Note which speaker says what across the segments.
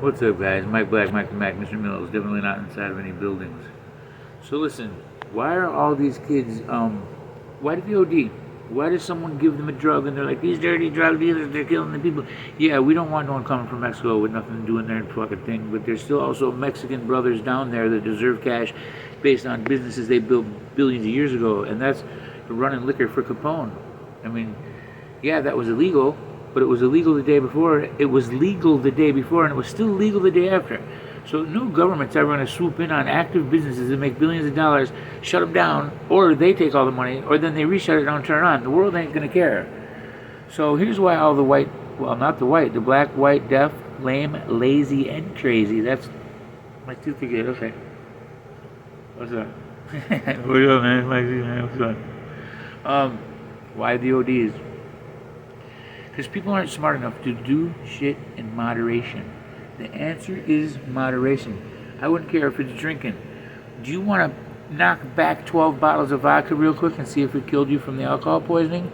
Speaker 1: What's up, guys? Mike Black, Mike the Mac, Mr. Mills. Definitely not inside of any buildings. So listen, why are all these kids, why did they OD? Why does someone give them a drug and they're like, these dirty drug dealers, they're killing the people? Yeah, we don't want no one coming from Mexico with nothing to do in their fucking thing, but there's still also Mexican brothers down there that deserve cash based on businesses they built billions of years ago, and that's running liquor for Capone. I mean, yeah, that was illegal, but it was illegal the day before. It was legal the day before, and it was still legal the day after. So no government's ever going to swoop in on active businesses that make billions of dollars, shut them down, or they take all the money, or then they re-shut it down, turn it on. The world ain't going to care. So here's why all the white, well, not the white, the black, white, deaf, lame, lazy, and crazy. That's my tooth again. Okay. What's up? What up, man? What's up? Why the ODs? Because people aren't smart enough to do shit in moderation. The answer is moderation. I wouldn't care if it's drinking. Do you want to knock back 12 bottles of vodka real quick and see if it killed you from the alcohol poisoning?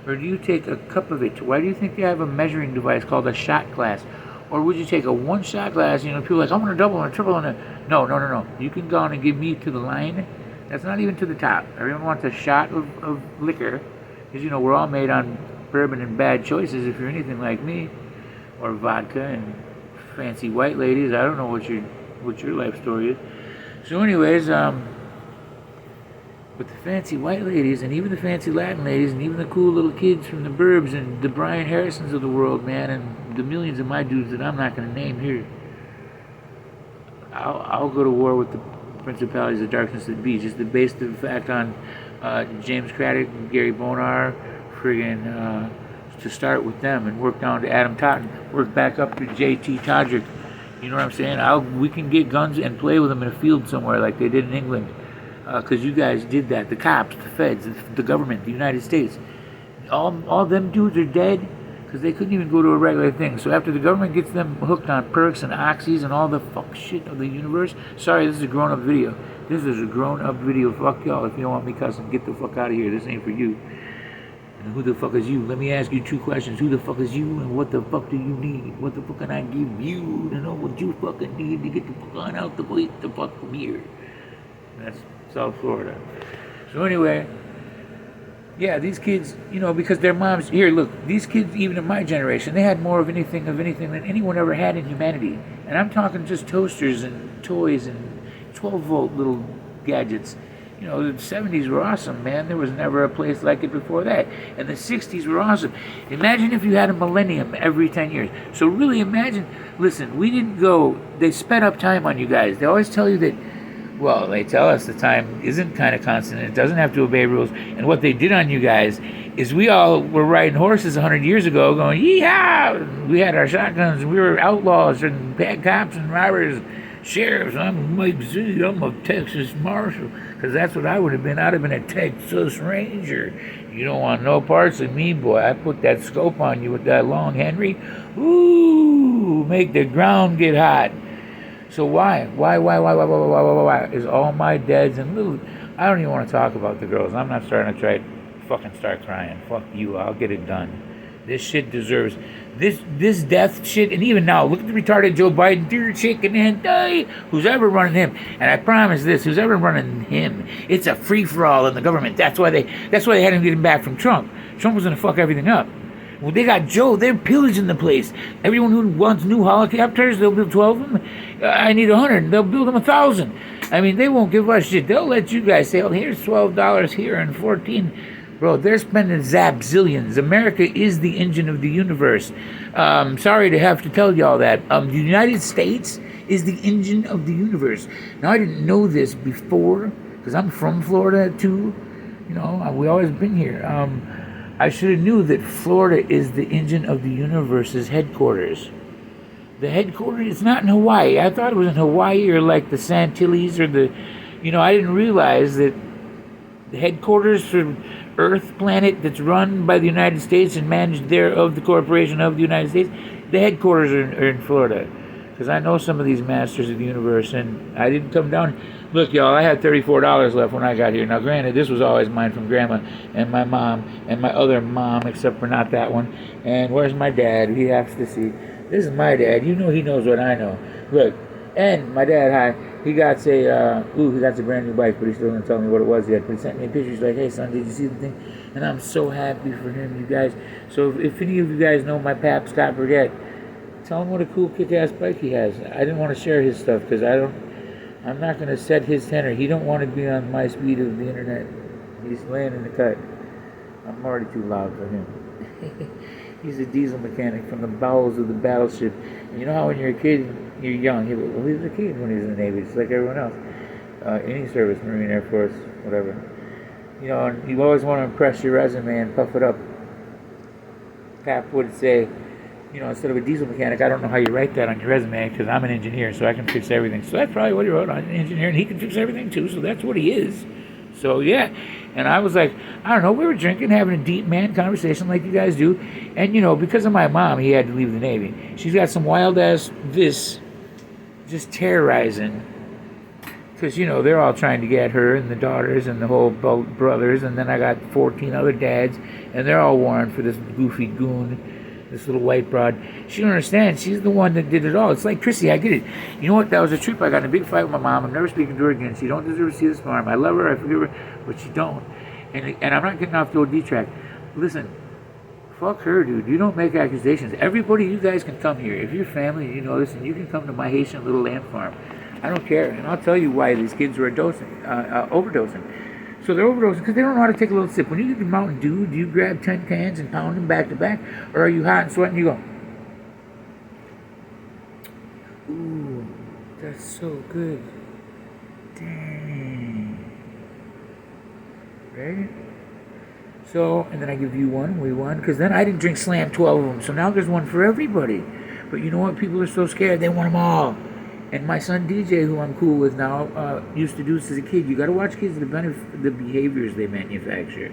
Speaker 1: Or do you take a cup of it? Why do you think they have a measuring device called a shot glass? Or would you take a one shot glass? You know, people are like, I want a double and a triple and a... No. You can go on and give me to the line. That's not even to the top. Everyone wants a shot of liquor. Because, you know, we're all made on bourbon and bad choices if you're anything like me, or vodka and fancy white ladies. I don't know what your life story is. So anyways, with the fancy white ladies and even the fancy Latin ladies and even the cool little kids from the burbs and the Brian Harrisons of the world, man, and the millions of my dudes that I'm not going to name here, I'll go to war with the principalities of darkness that be, just based the fact on James Craddock, Gary Bonar, friggin' to start with them and work down to Adam Totten, work back up to J.T. Todrick. You know what I'm saying? We can get guns and play with them in a field somewhere like they did in England, because you guys did that. The cops, the feds, the government, the United States. All them dudes are dead because they couldn't even go to a regular thing. So after the government gets them hooked on perks and oxys and all the fuck shit of the universe, sorry, this is a grown-up video. This is a grown-up video. Fuck y'all. If you don't want me cussing, get the fuck out of here. This ain't for you. And who the fuck is you? Let me ask you two questions. Who the fuck is you and what the fuck do you need? What the fuck can I give you to know what you fucking need to get the fuck on out the fuck from here? That's South Florida. So anyway, yeah, these kids, you know, because their moms, here, look, these kids, even in my generation, they had more of anything than anyone ever had in humanity. And I'm talking just toasters and toys and 12-volt little gadgets. You know, the 70s were awesome, man. There was never a place like it before that. And the 60s were awesome. Imagine if you had a millennium every 10 years. So really imagine, listen, we didn't go, they sped up time on you guys. They always tell you that, well, they tell us the time isn't kind of constant. It doesn't have to obey rules. And what they did on you guys is we all were riding horses 100 years ago going, yeehaw! We had our shotguns. We were outlaws and bad cops and robbers. Sheriffs, I'm Mike Z, I'm a Texas Marshal, because that's what I would have been. I'd have been a Texas Ranger. You don't want no parts of me, boy. I put that scope on you with that long Henry. Ooh, make the ground get hot. So why? Is all my dads and little... I don't even want to talk about the girls. I'm not starting to try to fucking start crying. Fuck you, I'll get it done. This shit deserves... This death shit, and even now, look at the retarded Joe Biden, dear chicken and die, who's ever running him. And I promise this, who's ever running him, it's a free-for-all in the government. That's why they had him getting back from Trump. Trump was going to fuck everything up. Well, they got Joe, they're pillaging the place. Everyone who wants new helicopters, they'll build 12 of them. I need 100, they'll build them 1,000. I mean, they won't give us shit. They'll let you guys say, oh, here's $12 here and 14. Bro, they're spending zillions. America is the engine of the universe. Sorry to have to tell y'all that. The United States is the engine of the universe. Now, I didn't know this before, because I'm from Florida, too. You know, we always been here. I should have knew that Florida is the engine of the universe's headquarters. The headquarters, it's not in Hawaii. I thought it was in Hawaii or like the Santilles or the... You know, I didn't realize that the headquarters for Earth planet that's run by the United States and managed there of the corporation of the United States, the headquarters are in Florida. Because I know some of these masters of the universe, and I didn't come down. Look, y'all, I had $34 left when I got here. Now, granted, this was always mine from Grandma and my mom and my other mom, except for not that one. And where's my dad? He has to see. This is my dad. You know he knows what I know. Look, and my dad, he got he got a brand new bike, but he still didn't tell me what it was yet. But he sent me a picture. He's like, hey, son, did you see the thing? And I'm so happy for him, you guys. So if any of you guys know my pap, Scott Burgett, tell him what a cool kick-ass bike he has. I didn't want to share his stuff because I'm not going to set his tenor. He don't want to be on my speed of the internet. He's laying in the cut. I'm already too loud for him. He's a diesel mechanic from the bowels of the battleship. And you know how when you're a kid, you're young. He was a kid when he was in the Navy, just like everyone else. Any service, Marine, Air Force, whatever. You know, and you always want to impress your resume and puff it up. Pap would say, you know, instead of a diesel mechanic, I don't know how you write that on your resume because I'm an engineer, so I can fix everything. So that's probably what he wrote on, an engineer, and he can fix everything too, so that's what he is. So yeah, and I was like, I don't know, we were drinking, having a deep man conversation like you guys do, and you know, because of my mom, he had to leave the Navy. She's got some wild ass just terrorizing, because you know, they're all trying to get her and the daughters and the whole brothers, and then I got 14 other dads, and they're all warring for this goofy goon, this little white broad. She don't understand. She's the one that did it all. It's like, Chrissy, I get it. You know what? That was a trip. I got in a big fight with my mom. I'm never speaking to her again. She don't deserve to see this farm. I love her. I forgive her. But she don't. And I'm not getting off the OD track. Listen, fuck her, dude. You don't make accusations. Everybody, you guys can come here. If you're family and you know this, and you can come to my Haitian little lamb farm. I don't care. And I'll tell you why these kids are overdosing. So they're overdosing because they don't know how to take a little sip. When you get the Mountain Dew, do you grab 10 cans and pound them back to back? Or are you hot and sweating and you go, ooh, that's so good. Dang. Right? So, and then I give you one, we won. Because then I didn't drink Slam 12 of them. So now there's one for everybody. But you know what? People are so scared. They want them all. And my son DJ, who I'm cool with now, used to do this as a kid. You got to watch kids, the behaviors they manufacture.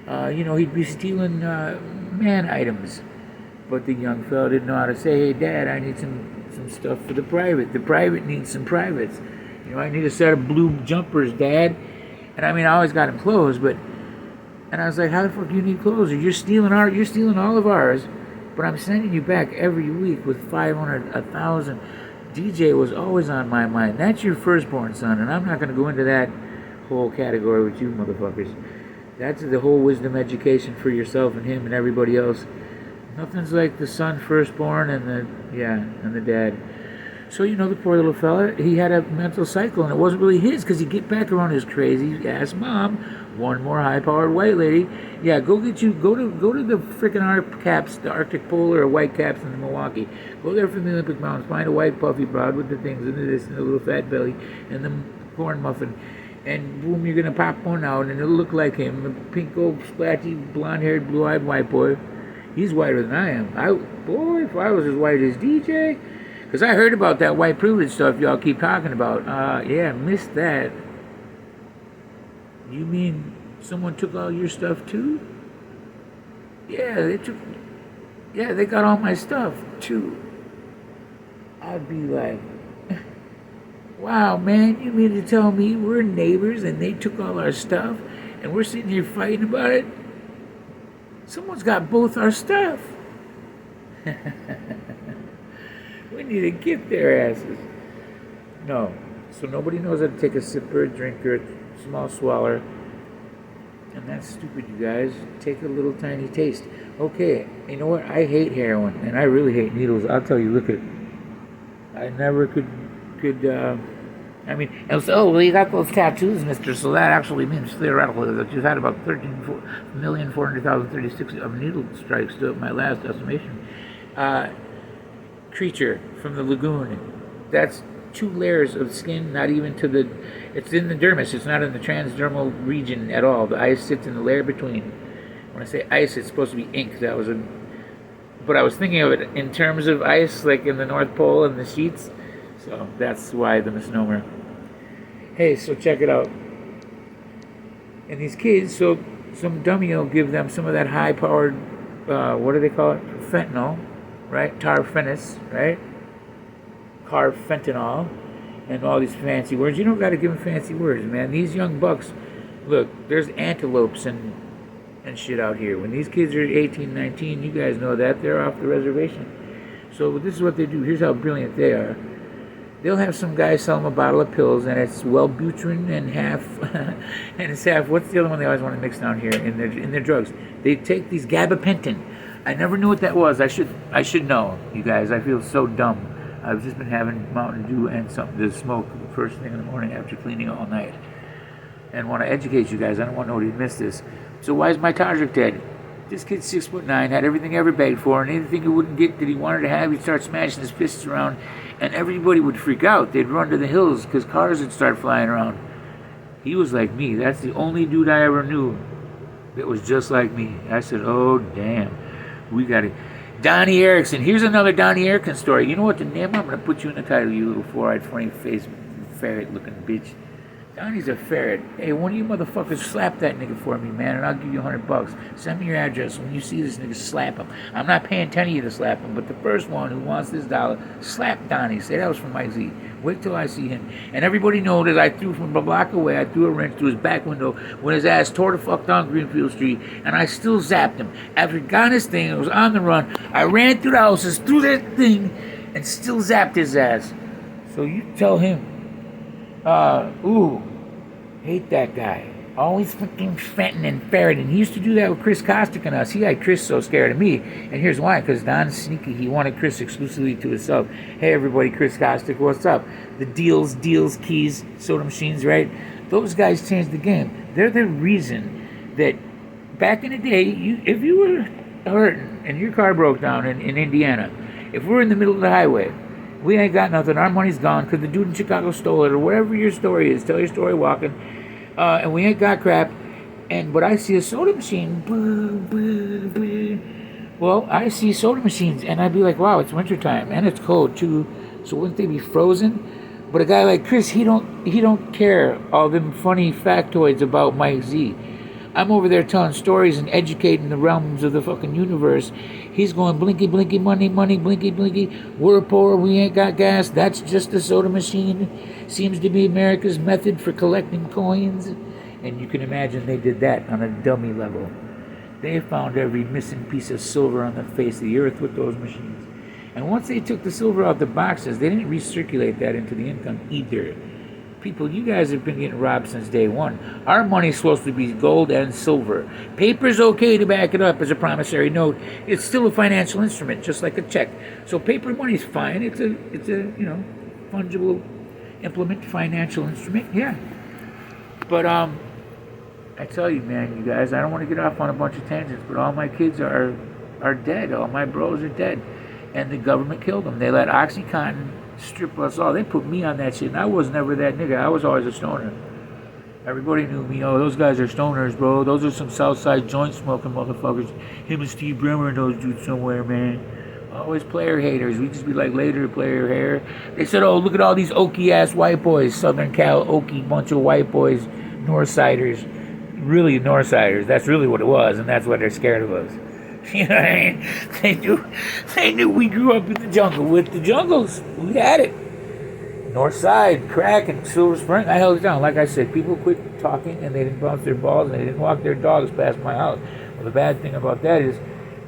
Speaker 1: You know, he'd be stealing man items, but the young fella didn't know how to say, "Hey, Dad, I need some stuff for the private. The private needs some privates. You know, I need a set of blue jumpers, Dad." And I mean, I always got him clothes, and I was like, "How the fuck do you need clothes? You're stealing all of ours, but I'm sending you back every week with 500, 1,000." DJ was always on my mind. That's your firstborn son, and I'm not going to go into that whole category with you motherfuckers. That's the whole wisdom education for yourself and him and everybody else. Nothing's like the son firstborn and the dad. So, you know, the poor little fella, he had a mental cycle, and it wasn't really his, because he'd get back around his crazy-ass mom, one more high-powered white lady. Yeah, go to the freaking Caps, the Arctic Polar or White Caps in Milwaukee. Go there from the Olympic Mountains, find a white puffy broad with the things, and this, and the little fat belly, and the corn muffin. And boom, you're going to pop one out, and it'll look like him, a pink, old, splatchy, blonde-haired, blue-eyed white boy. He's whiter than I am. If I was as white as DJ... Because I heard about that white privilege stuff y'all keep talking about. Yeah, missed that. You mean someone took all your stuff too? Yeah, they got all my stuff too. I'd be like, wow, man, you mean to tell me we're neighbors and they took all our stuff and we're sitting here fighting about it? Someone's got both our stuff. We need to get their asses. No. So nobody knows how to take a sip or a drink or a small swallow. And that's stupid, you guys. Take a little tiny taste. Okay, you know what? I hate heroin, and I really hate needles. I'll tell you, look at... I never could I mean, and so, well, you got those tattoos, mister, so that actually means theoretically that you've had about 13,400,036 of needle strikes to my last estimation. Creature from the lagoon. That's 2 layers of skin, not even to the... It's in the dermis. It's not in the transdermal region at all. The ice sits in the layer between. When I say ice, it's supposed to be ink. But I was thinking of it in terms of ice, like in the North Pole and the sheets. So that's why the misnomer. Hey, so check it out. And these kids, so some dummy will give them some of that high-powered, what do they call it? Fentanyl. Right? Tarfenis, right? Carfentanol, and all these fancy words. You don't got to give them fancy words, man. These young bucks, look, there's antelopes and shit out here. When these kids are 18, 19, you guys know that, they're off the reservation. So this is what they do. Here's how brilliant they are. They'll have some guy sell them a bottle of pills, and it's Wellbutrin and half, and it's half. What's the other one they always want to mix down here in their drugs? They take these gabapentin. I never knew what that was. I should know, you guys. I feel so dumb. I've just been having Mountain Dew and something to smoke first thing in the morning after cleaning all night. And want to educate you guys. I don't want nobody to miss this. So why is my Tajik dead? This kid's 6'9", had everything ever begged for, and anything he wouldn't get that he wanted to have, he'd start smashing his fists around, and everybody would freak out. They'd run to the hills because cars would start flying around. He was like me. That's the only dude I ever knew that was just like me. I said, oh, damn. We got it. Donnie Erickson. Here's another Donnie Erickson story. You know what the name? I'm going to put you in the title, you little four-eyed, funny-faced, ferret-looking bitch. Donnie's a ferret. Hey, one of you motherfuckers slap that nigga for me, man, and I'll give you $100. Send me your address. When you see this nigga, slap him. I'm not paying 10 of you to slap him, but the first one who wants this dollar, slap Donnie. Say that was from Mike Z. Wait till I see him. And everybody knows that I threw from a block away, I threw a wrench through his back window when his ass tore the fuck down Greenfield Street, and I still zapped him. After he got his thing and was on the run, I ran through the houses, threw that thing, and still zapped his ass. So you tell him, hate that guy. Always fucking fetting and ferreting. He used to do that with Chris Kostick and us. He had Chris so scared of me. And here's why. Because Don's sneaky. He wanted Chris exclusively to himself. Hey, everybody, Chris Kostick, what's up? The deals, keys, soda machines, right? Those guys changed the game. They're the reason that back in the day, if you were hurting and your car broke down in Indiana, if we're in the middle of the highway, we ain't got nothing. Our money's gone because the dude in Chicago stole it, or whatever your story is. Tell your story walking. And we ain't got crap. But I see a soda machine. Well, I see soda machines, and I'd be like, wow, it's wintertime, and it's cold too. So wouldn't they be frozen? But a guy like Chris, he don't care all them funny factoids about Mike Z. I'm over there telling stories and educating the realms of the fucking universe. He's going blinky, blinky, money, blinky, blinky. We're poor, we ain't got gas. That's just a soda machine. Seems to be America's method for collecting coins. And you can imagine they did that on a dummy level. They found every missing piece of silver on the face of the earth with those machines. And once they took the silver out the boxes, they didn't recirculate that into the income either. People, you guys have been getting robbed since day one. Our money's supposed to be gold and silver. Paper's okay to back it up as a promissory note. It's still a financial instrument, just like a check. So paper money's fine. It's a fungible implement, financial instrument. Yeah. But I tell you, man, you guys, I don't want to get off on a bunch of tangents, but all my kids are dead. All my bros are dead, and the government killed them. They let OxyContin strip us all. They put me on that shit, and I was never that nigga. I was always a stoner. Everybody knew me. Oh, those guys are stoners, bro. Those are some Southside joint smoking motherfuckers. Him and Steve Bremer and those dudes somewhere, man. Always player haters. We just be like later player hair. They said, oh, look at all these oaky ass white boys. Southern Cal oaky bunch of white boys. Northsiders. Really Northsiders. That's really what it was, and that's why they're scared of us. You know what I mean? They knew we grew up in the jungle with the jungles. We had it. North Side, crack, and Silver Spring. I held it down. Like I said, people quit talking, and they didn't bounce their balls, and they didn't walk their dogs past my house. Well, the bad thing about that is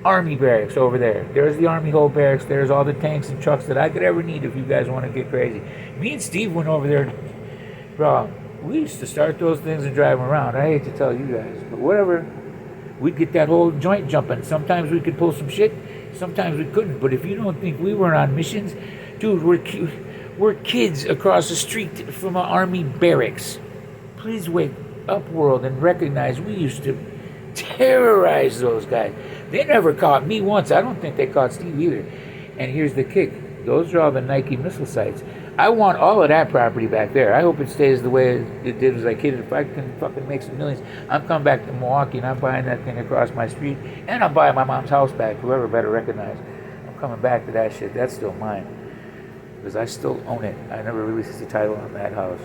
Speaker 1: Army barracks over there. There's the Army Hole barracks. There's all the tanks and trucks that I could ever need if you guys want to get crazy. Me and Steve went over there. Bro, we used to start those things and drive them around. I hate to tell you guys, but whatever. We'd get that whole joint jumping. Sometimes we could pull some shit. Sometimes we couldn't. But if you don't think we weren't on missions, dude, we're kids across the street from an Army barracks. Please wake up, world, and recognize we used to terrorize those guys. They never caught me once. I don't think they caught Steve either. And here's the kick. Those are all the Nike missile sites. I want all of that property back there. I hope it stays the way it did as a kid. If I can fucking make some millions, I'm coming back to Milwaukee and I'm buying that thing across my street, and I'm buying my mom's house back. Whoever better recognize. I'm coming back to that shit. That's still mine because I still own it. I never released the title on that house,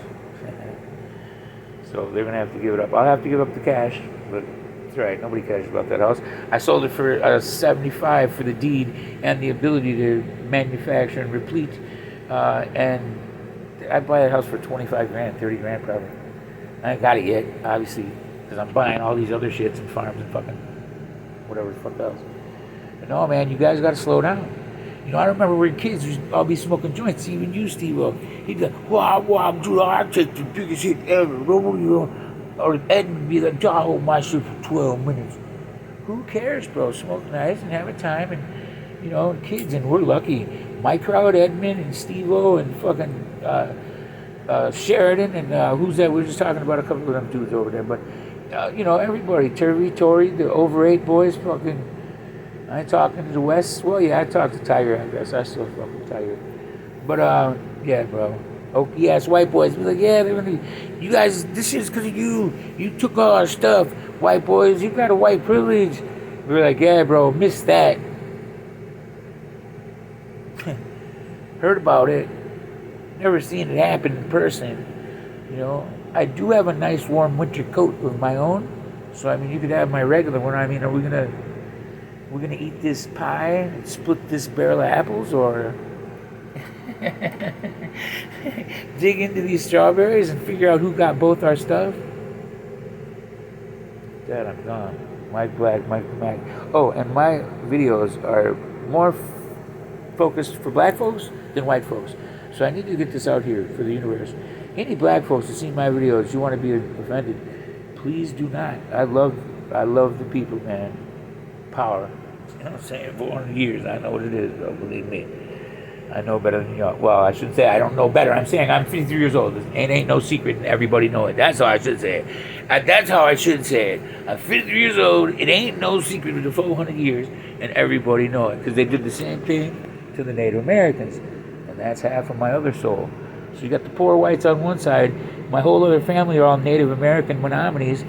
Speaker 1: so they're gonna have to give it up. I'll have to give up the cash, but it's all right. Nobody cares about that house. I sold it for $75 for the deed and the ability to manufacture and replete. And I'd buy that house for 25 grand, 30 grand probably. I ain't got it yet, obviously, because I'm buying all these other shits and farms and fucking whatever the fuck else. But no, man, you guys got to slow down. You know, I remember we were kids, we'd all be smoking joints, even you, Steve-O. He'd be like, wow, dude, I take the biggest hit ever, bro. You know? Or Ed would be like, I'll hold my shit for 12 minutes. Who cares, bro? Smoke nice and have a time, and, you know, kids, and we're lucky. My crowd, Edmund and Steve-O and fucking Sheridan, and who's that? We were just talking about a couple of them dudes over there, but, you know, everybody, Turvey, Tory, the over 8 boys, fucking, I ain't talking to the West. Well, yeah, I talked to Tiger, I guess. I still fuck with Tiger. But, yeah, bro. Oaky ass white boys be like, yeah, you guys, this shit's because of you. You took all our stuff. White boys, you got a white privilege. We're like, yeah, bro, missed that. Heard about it. Never seen it happen in person. You know, I do have a nice warm winter coat of my own. So, I mean, you could have my regular one. I mean, are we gonna eat this pie and split this barrel of apples, or dig into these strawberries and figure out who got both our stuff? Dad, I'm gone. Mike Black, Mike Mac. Oh, and my videos are more focused for black folks than white folks. So I need to get this out here for the universe. Any black folks that see my videos, you want to be offended, please do not. I love the people, man. Power. You know what I'm saying? 400 years, I know what it is, bro. Believe me. I know better than y'all. Well, I shouldn't say I don't know better. I'm saying I'm 53 years old. It ain't no secret, and everybody know it. That's how I should say it. That's how I should say it. I'm 53 years old. It ain't no secret with the 400 years, and everybody know it. Because they did the same thing to the Native Americans. And that's half of my other soul. So you got the poor whites on one side. My whole other family are all Native American Menominees.